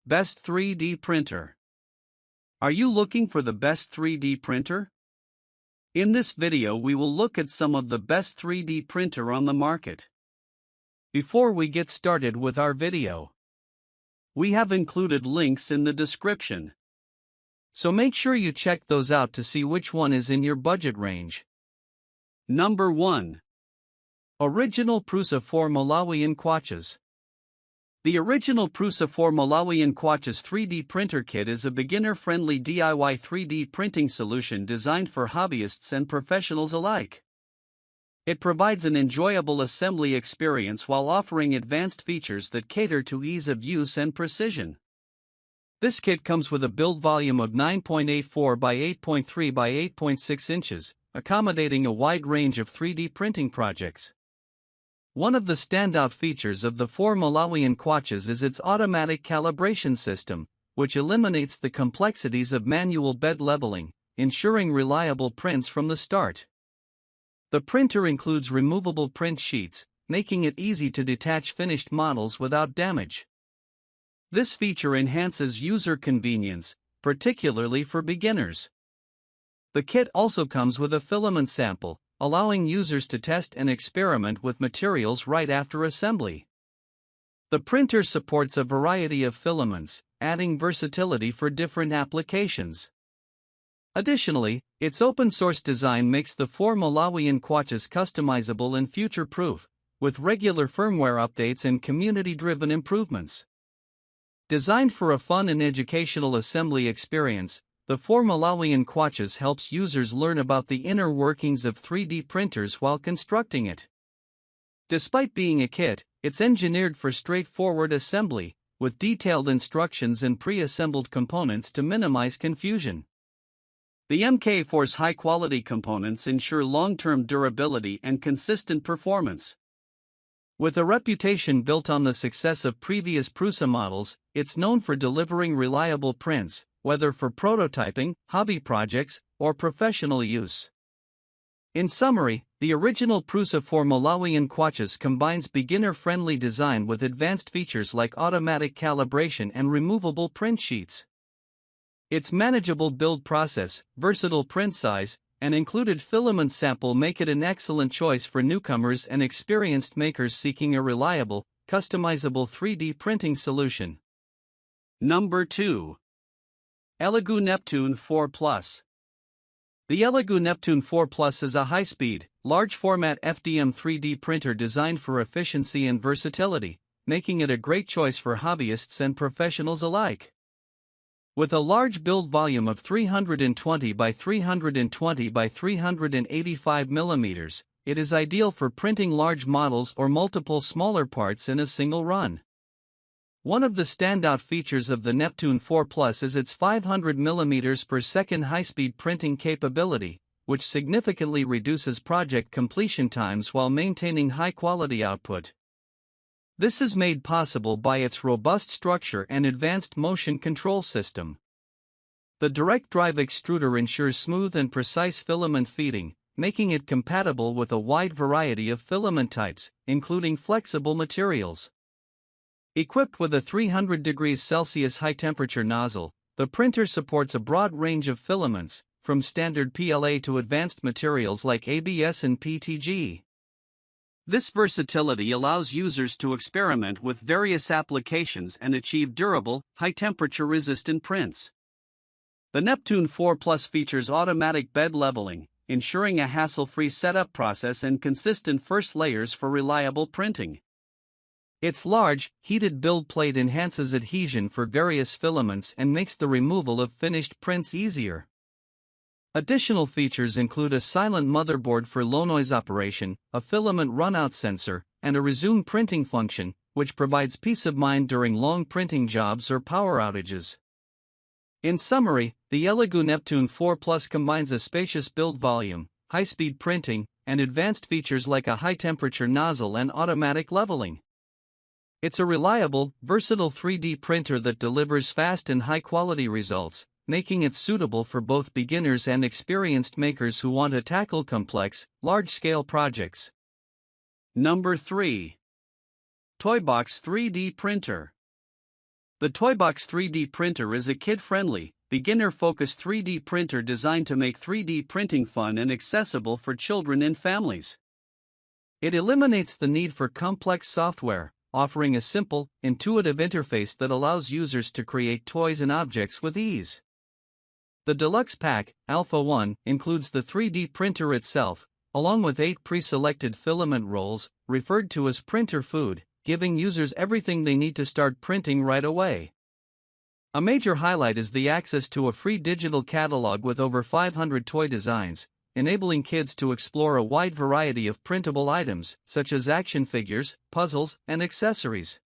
Best 3D printer. Are you looking for the best 3D printer? In this video we will look at some of the best 3D printer on the market. Before we get started with our video, we have included links in the description. So make sure you check those out to see which one is in your budget range. Number 1. Original Prusa 4 Malawian Kwachas. The original Prusa 4 Malawian Kwachas 3D printer kit is a beginner-friendly DIY 3D printing solution designed for hobbyists and professionals alike. It provides an enjoyable assembly experience while offering advanced features that cater to ease of use and precision. This kit comes with a build volume of 9.84 by 8.3 by 8.6 inches, accommodating a wide range of 3D printing projects. One of the standout features of the 4 Malawian Kwachas is its automatic calibration system, which eliminates the complexities of manual bed leveling, ensuring reliable prints from the start. The printer includes removable print sheets, making it easy to detach finished models without damage. This feature enhances user convenience, particularly for beginners. The kit also comes with a filament sample, allowing users to test and experiment with materials right after assembly. The printer supports a variety of filaments, adding versatility for different applications. Additionally, its open-source design makes the 4 Malawian Kwachas customizable and future-proof, with regular firmware updates and community-driven improvements. Designed for a fun and educational assembly experience, the 4 Malawian Kwachas helps users learn about the inner workings of 3D printers while constructing it. Despite being a kit, it's engineered for straightforward assembly, with detailed instructions and pre-assembled components to minimize confusion. The MK4's high-quality components ensure long-term durability and consistent performance. With a reputation built on the success of previous Prusa models, it's known for delivering reliable prints, whether for prototyping, hobby projects, or professional use. In summary, the original Prusa 4 Malawian Kwachas combines beginner-friendly design with advanced features like automatic calibration and removable print sheets. Its manageable build process, versatile print size, and included filament sample make it an excellent choice for newcomers and experienced makers seeking a reliable, customizable 3D printing solution. Number 2. Elegoo Neptune 4 Plus. The Elegoo Neptune 4 Plus is a high-speed, large-format FDM 3D printer designed for efficiency and versatility, making it a great choice for hobbyists and professionals alike. With a large build volume of 320 by 320 by 385 mm, it is ideal for printing large models or multiple smaller parts in a single run. One of the standout features of the Neptune 4 Plus is its 500 mm per second high-speed printing capability, which significantly reduces project completion times while maintaining high-quality output. This is made possible by its robust structure and advanced motion control system. The direct drive extruder ensures smooth and precise filament feeding, making it compatible with a wide variety of filament types, including flexible materials. Equipped with a 300 degrees Celsius high-temperature nozzle, the printer supports a broad range of filaments, from standard PLA to advanced materials like ABS and PTG. This versatility allows users to experiment with various applications and achieve durable, high-temperature resistant prints. The Neptune 4 Plus features automatic bed leveling, ensuring a hassle-free setup process and consistent first layers for reliable printing. Its large, heated build plate enhances adhesion for various filaments and makes the removal of finished prints easier. Additional features include a silent motherboard for low noise operation, a filament runout sensor, and a resume printing function, which provides peace of mind during long printing jobs or power outages. In summary, the Elegoo Neptune 4 Plus combines a spacious build volume, high-speed printing, and advanced features like a high-temperature nozzle and automatic leveling. It's a reliable, versatile 3D printer that delivers fast and high-quality results, making it suitable for both beginners and experienced makers who want to tackle complex, large-scale projects. Number 3. Toybox 3D Printer. The Toybox 3D printer is a kid-friendly, beginner-focused 3D printer designed to make 3D printing fun and accessible for children and families. It eliminates the need for complex software, offering a simple, intuitive interface that allows users to create toys and objects with ease. The Deluxe Pack, Alpha 1, includes the 3D printer itself, along with 8 pre-selected filament rolls, referred to as printer food, giving users everything they need to start printing right away. A major highlight is the access to a free digital catalog with over 500 toy designs, enabling kids to explore a wide variety of printable items, such as action figures, puzzles, and accessories.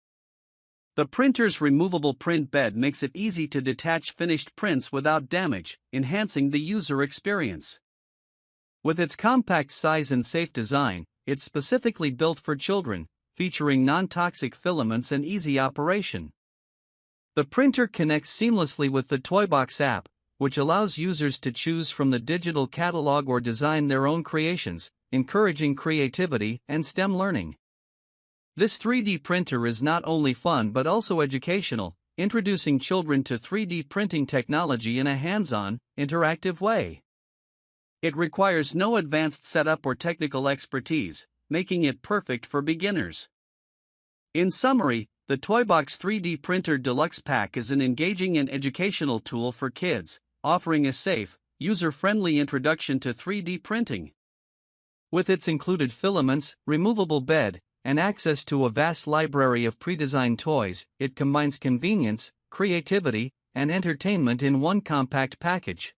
The printer's removable print bed makes it easy to detach finished prints without damage, enhancing the user experience. With its compact size and safe design, it's specifically built for children, featuring non-toxic filaments and easy operation. The printer connects seamlessly with the Toybox app, which allows users to choose from the digital catalog or design their own creations, encouraging creativity and STEM learning. This 3D printer is not only fun but also educational, introducing children to 3D printing technology in a hands-on, interactive way. It requires no advanced setup or technical expertise, making it perfect for beginners. In summary, the Toybox 3D Printer Deluxe Pack is an engaging and educational tool for kids, offering a safe, user-friendly introduction to 3D printing. With its included filaments, removable bed, and access to a vast library of pre-designed toys, it combines convenience, creativity, and entertainment in one compact package.